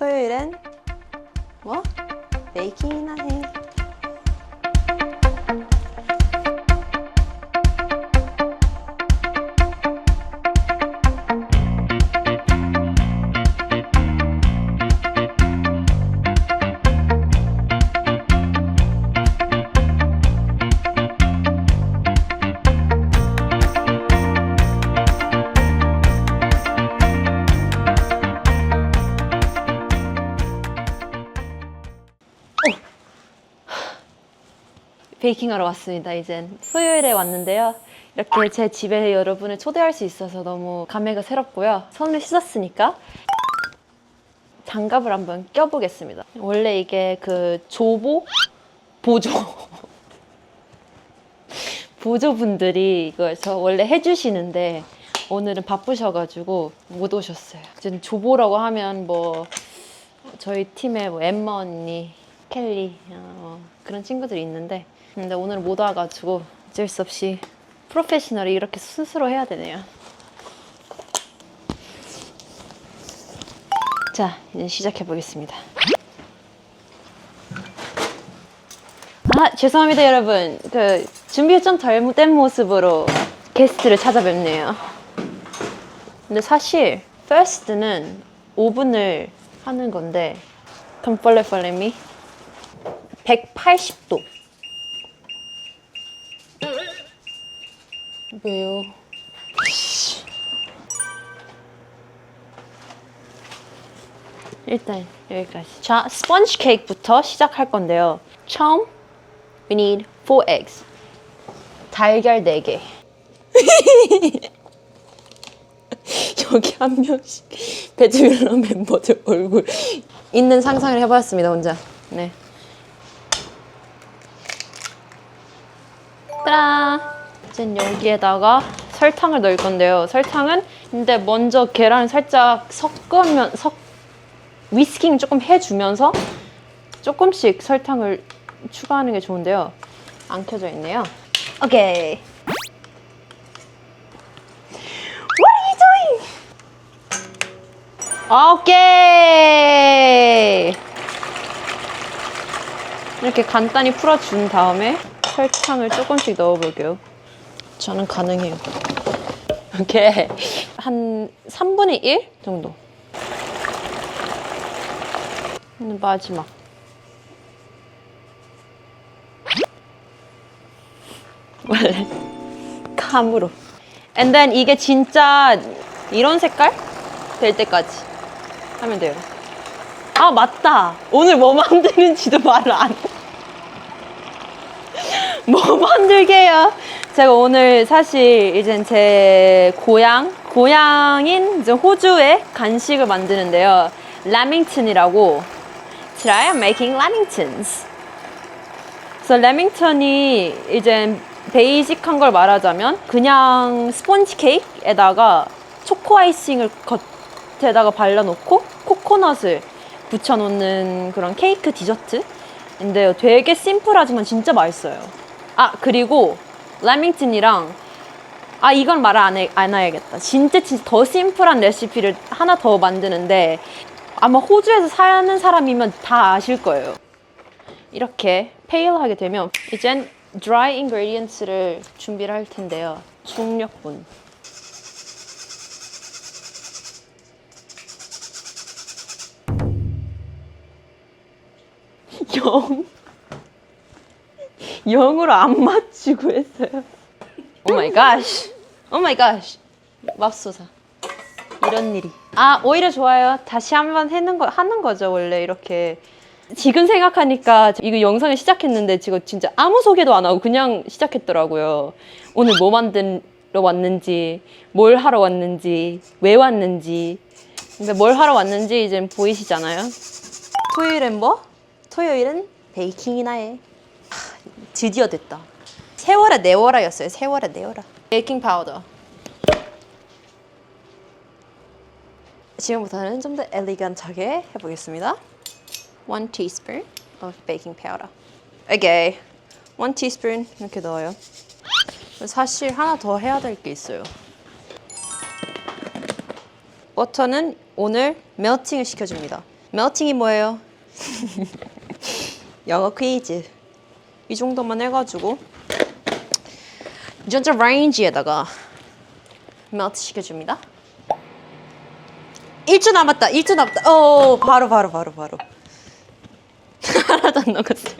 토요일엔 뭐? 베이킹이나 해. 베이킹하러 왔습니다. 이젠 토요일에 왔는데요. 이렇게 제 집에 여러분을 초대할 수 있어서 너무 감회가 새롭고요. 손을 씻었으니까 장갑을 한번 껴보겠습니다. 원래 이게 그 보조분들이 이걸 저 원래 해주시는데 오늘은 바쁘셔가지고 못 오셨어요. 이제 조보라고 하면 뭐 저희 팀에 뭐 엠마 언니, 켈리 그런 친구들이 있는데 근데 오늘 못 와가지고 어쩔 수 없이 프로페셔널이 이렇게 스스로 해야 되네요. 자, 이제 시작해 보겠습니다. 죄송합니다 여러분. 그 준비가 좀 잘못된 모습으로 게스트를 찾아뵙네요. 근데 사실 first는 오븐을 하는 건데 Don't follow me. 180도. 왜요? 일단 여기까지. 자, 스펀지 케이크부터 시작할 건데요. 처음, we need 4 eggs. 달걀 4개. 여기 한 명씩 배드밀러 멤버들 얼굴 있는 상상을 해봤습니다, 혼자. 네. 따라! 이제 여기에다가 설탕을 넣을 건데요. 설탕은 근데 먼저 계란을 살짝 위스킹 조금 해주면서 조금씩 설탕을 추가하는 게 좋은데요. 안 켜져 있네요. 오케이. What are you doing? 오케이. 이렇게 간단히 풀어준 다음에 설탕을 조금씩 넣어볼게요. 저는 가능해요. 이렇게 한 3분의 1 정도. 마지막. 원래 감으로. And then 이게 진짜 이런 색깔 될 때까지 하면 돼요. 아 맞다. 오늘 뭐 만드는지도 말을 안 해. 뭐 만들게요? 제가 오늘 사실 이제 제 고향인 이제 호주의 간식을 만드는데요. 레밍턴이라고. Today I'm making lamingtons. 그래서 레밍턴이 이제 베이직한 걸 말하자면 그냥 스펀지 케이크에다가 초코 아이싱을 겉에다가 발라놓고 코코넛을 붙여놓는 그런 케이크 디저트인데요. 되게 심플하지만 진짜 맛있어요. 그리고 레밍턴이랑 이건 말 안 해야겠다. 진짜 더 심플한 레시피를 하나 더 만드는데 아마 호주에서 사는 사람이면 다 아실 거예요. 이렇게 페일하게 되면 이젠 dry ingredients를 준비를 할 텐데요. 중력분. 영으로 안 맞추고 했어요. Oh my gosh. Oh my gosh. 맙소사. 이런 일이. 오히려 좋아요. 다시 한번 하는 거죠, 원래 이렇게. 지금 생각하니까 이거 영상을 시작했는데 지금 진짜 아무 소개도 안 하고 그냥 시작했더라고요. 오늘 뭐 만들러 왔는지, 뭘 하러 왔는지, 왜 왔는지. 근데 뭘 하러 왔는지 이제 보이시잖아요. 토요일엔 뭐? 토요일은 베이킹이나 해. 드디어 됐다. 세워라 내워라였어요. 세워라 내워라. 베이킹 파우더. 지금부터는 좀 더 엘리건트하게 해보겠습니다. 1 teaspoon of baking powder. 오케이. 1 teaspoon 이렇게 넣어요. 사실 하나 더 해야 될 게 있어요. 버터는 오늘 멜팅을 시켜줍니다. 멜팅이 뭐예요? 영어 퀴즈. 이 정도만 해가지고 전자 레인지에다가 멜트 시켜줍니다. 1초 남았다. 1초 남았다. 오, 바로. 하나도 안 녹았어요.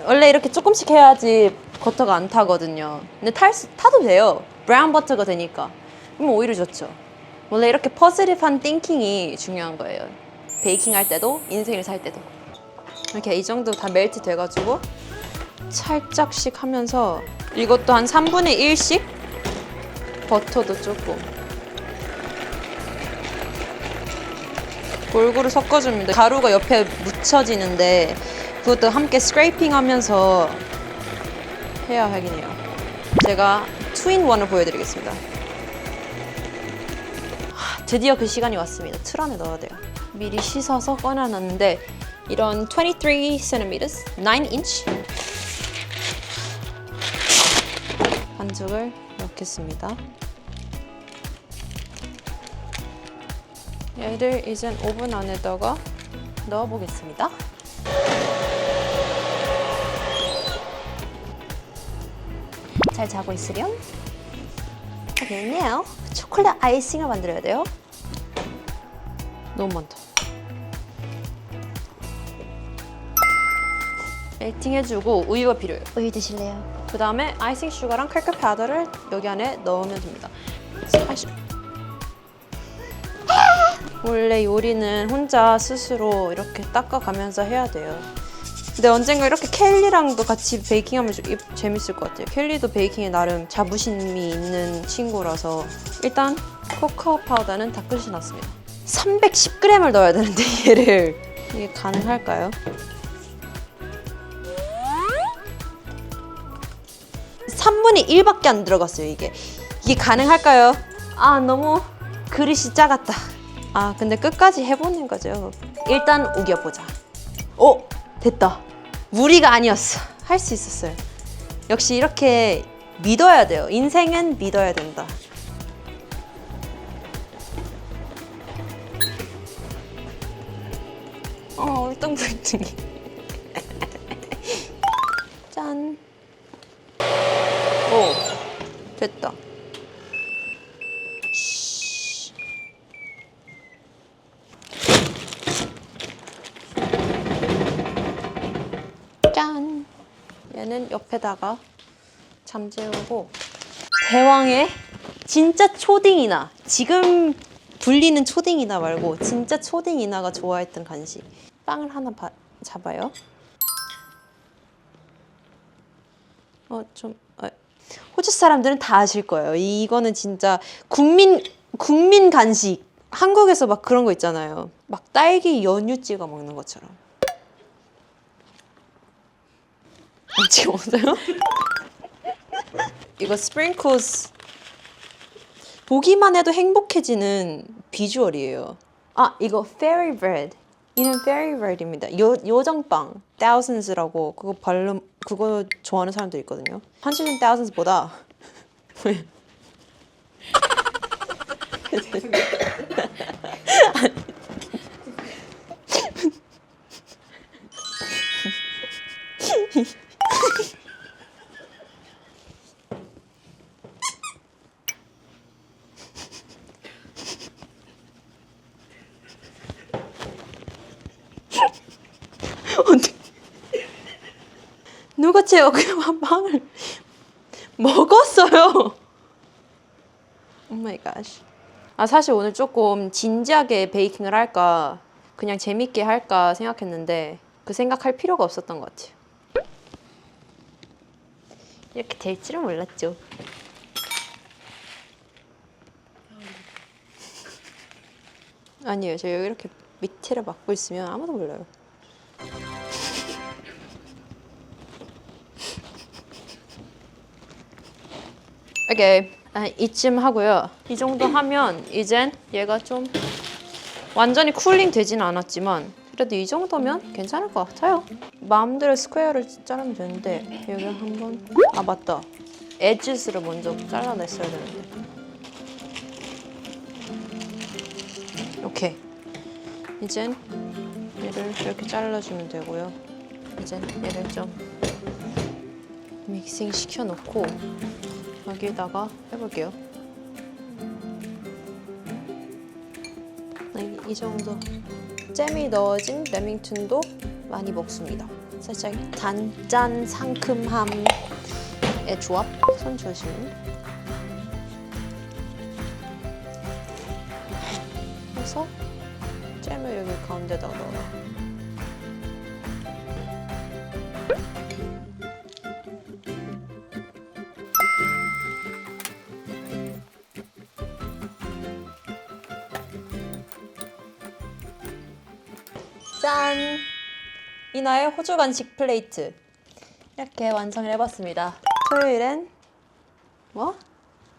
원래 이렇게 조금씩 해야지 버터가 안 타거든요. 근데 타도 돼요. 브라운 버터가 되니까. 그럼 오히려 좋죠. 원래 이렇게 포지티브한 띵킹이 중요한 거예요. 베이킹 할 때도, 인생을 살 때도. 이렇게 이 정도 다 멜트 돼가지고 살짝씩 하면서 이것도 한 3분의 1씩 버터도 조금 골고루 섞어줍니다. 가루가 옆에 묻혀지는데 그것도 함께 스크래핑 하면서 해야 하긴 해요. 제가 2-in-1을 보여드리겠습니다. 드디어 그 시간이 왔습니다. 틀 안에 넣어야 돼요. 미리 씻어서 꺼내놨는데 이런 23cm, 9인치 반죽을 넣겠습니다. 얘를 이젠 오븐 안에다가 넣어보겠습니다. 잘 자고 있으렴? 됐네요. 초콜릿 아이싱을 만들어야 돼요. 너무 많다. 멜팅 해주고 우유가 필요해요. 우유 드실래요? 그 다음에 아이싱 슈가랑 코코 파우더를 여기 안에 넣으면 됩니다. 원래 요리는 혼자 스스로 이렇게 닦아가면서 해야 돼요. 근데 언젠가 이렇게 켈리랑도 같이 베이킹하면 좀 재밌을 것 같아요. 켈리도 베이킹에 나름 자부심이 있는 친구라서. 일단 코코아 파우더는 다 끝이 났습니다. 310g을 넣어야 되는데 얘를 이게 가능할까요? 3분의 1밖에 안 들어갔어요. 이게 가능할까요? 아, 너무 그릇이 작았다. 아, 근데 끝까지 해보는 거죠. 일단 우겨보자. 오! 됐다. 무리가 아니었어. 할 수 있었어요. 역시 이렇게 믿어야 돼요. 인생은 믿어야 된다. 울뚱불뚱해. 짠. 오, 됐다. 짠! 얘는 옆에다가 잠재우고 대왕의 진짜 초딩이나 지금 불리는 초딩이나 말고 진짜 초딩이나가 좋아했던 간식 빵을 하나 잡아요. 호주 사람들은 다 아실 거예요. 이거는 진짜 국민 간식. 한국에서 막 그런 거 있잖아요. 막 딸기 연유 찍어 먹는 것처럼. 지금 없어요? 이거 스프링클스 보기만 해도 행복해지는 비주얼이에요. 아, 이거 페리 브레드. 이름 페리 브레드입니다. 요정빵 thousands라고 그거 좋아하는 사람도 있거든요. 한시즌 thousands보다 누가 제 빵을 먹었어요. 오 마이 갓. 아, 사실 오늘 조금 진지하게 베이킹을 할까 그냥 재밌게 할까 생각했는데 그 생각할 필요가 없었던 것 같아요. 이렇게 될 줄은 몰랐죠. 아니에요. 제가 이렇게 밑에를 막고 있으면 아무도 몰라요. 오케이. 이쯤 하고요. 이 정도 하면 이젠 얘가 좀 완전히 쿨링 되진 않았지만 그래도 이 정도면 괜찮을 것 같아요. 마음대로 스퀘어를 자르면 되는데 여기 한번 아, 맞다. 에지스를 먼저 잘라냈어야 되는데. 오케이. 이젠 얘를 이렇게 잘라주면 되고요. 이젠 얘를 좀 믹싱 시켜놓고 여기에다가 해볼게요. 이 정도 잼이 넣어진 레밍턴도 많이 먹습니다. 살짝 단짠 상큼함의 조합. 손 조심. 해서 잼을 여기 가운데다 넣어요. 짠! 이나의 호주 간식 플레이트 이렇게 완성을 해봤습니다. 토요일엔 뭐?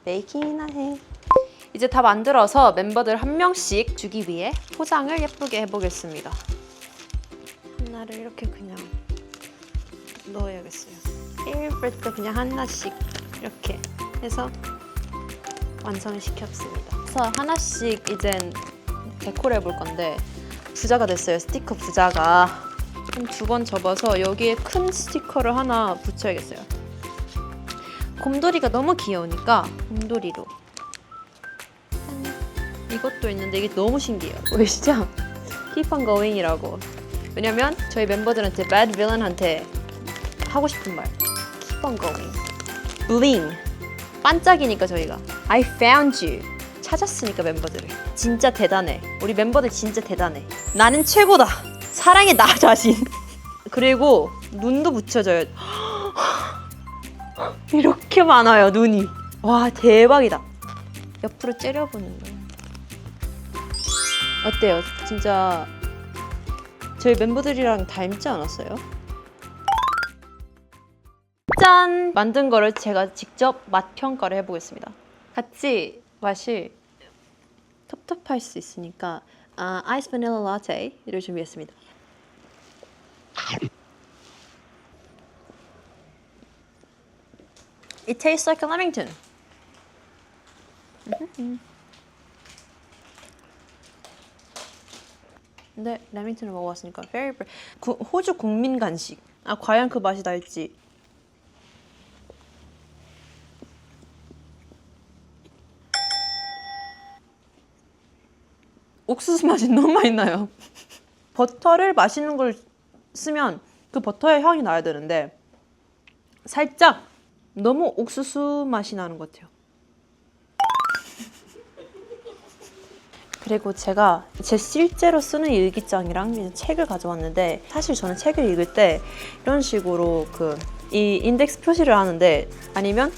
베이킹 이나해. 이제 다 만들어서 멤버들 한 명씩 주기 위해 포장을 예쁘게 해보겠습니다. 하나를 이렇게 그냥 넣어야겠어요. 1브레드 그냥 하나씩 이렇게 해서 완성을 시켰습니다. 그래서 하나씩 이젠 데코를 해볼 건데 부자가 됐어요. 스티커 부자가. 한 2번 접어서 여기에 큰 스티커를 하나 붙여야겠어요. 곰돌이가 너무 귀여우니까 곰돌이로. 이것도 있는데 이게 너무 신기해요. 보이시죠? Keep on going이라고. 왜냐면 저희 멤버들한테 bad villain한테 하고 싶은 말. Keep on going. bling. 반짝이니까 저희가. I found you. 찾았으니까 멤버들을. 진짜 대단해. 우리 멤버들 진짜 대단해. 나는 최고다. 사랑해 나 자신. 그리고 눈도 붙여줘요. 이렇게 많아요 눈이. 와 대박이다. 옆으로 째려보는 거예요. 어때요? 진짜 저희 멤버들이랑 닮지 않았어요? 짠! 만든 거를 제가 직접 맛 평가를 해보겠습니다. 같이 맛이 텁텁할 수 있으니까 아이스 바닐라 라떼를 준비했습니다. It tastes like a Lamington. 근데 레밍턴을 먹어봤으니까 호주 국민 간식. 과연 그 맛이 날지. 옥수수 맛이 너무 많이 나요. 버터를 맛있는 걸 쓰면 그 버터의 향이 나야 되는데 살짝 너무 옥수수 맛이 나는 것 같아요. 그리고 제가 제 실제로 쓰는 일기장이랑 이제 책을 가져왔는데 사실 저는 책을 읽을 때 이런 식으로 이 인덱스 표시를 하는데 아니면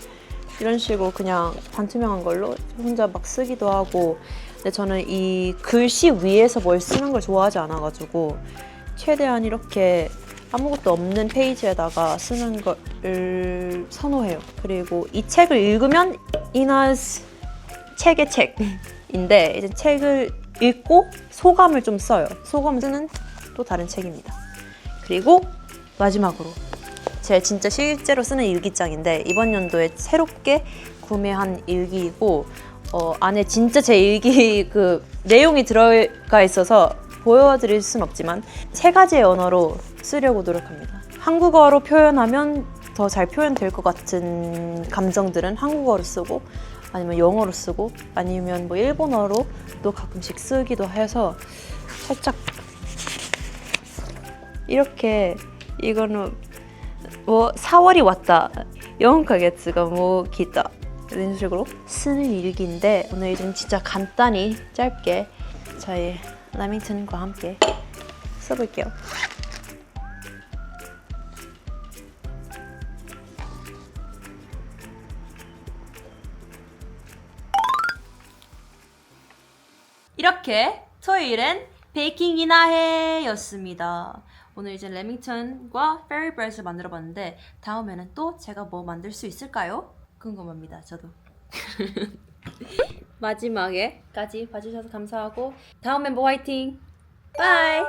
이런 식으로 그냥 반투명한 걸로 혼자 막 쓰기도 하고 근데 저는 이 글씨 위에서 뭘 쓰는 걸 좋아하지 않아가지고 최대한 이렇게 아무것도 없는 페이지에다가 쓰는 걸 선호해요. 그리고 이 책을 읽으면 이나's 책의 책인데 이제 책을 읽고 소감을 좀 써요. 소감을 쓰는 또 다른 책입니다. 그리고 마지막으로 제 진짜 실제로 쓰는 일기장인데 이번 연도에 새롭게 구매한 일기이고 안에 진짜 제 일기 내용이 들어가 있어서 보여드릴 순 없지만 3가지의 언어로 쓰려고 노력합니다. 한국어로 표현하면 더 잘 표현될 것 같은 감정들은 한국어로 쓰고 아니면 영어로 쓰고 아니면 뭐 일본어로도 가끔씩 쓰기도 해서 살짝 이렇게 이거는 뭐 4월이 왔다 4ヶ月がもう来た 이런 식으로 쓰는 일기인데 오늘은 진짜 간단히 짧게 저희 레밍턴과 함께 써볼게요. 이렇게 토요일엔 베이킹이나 해였습니다. 오늘 이제 레밍턴과 페리브레드를 만들어봤는데 다음에는 또 제가 뭐 만들 수 있을까요? 궁금합니다. 저도. 마지막에까지 봐주셔서 감사하고 다음 멤버 화이팅! 바이!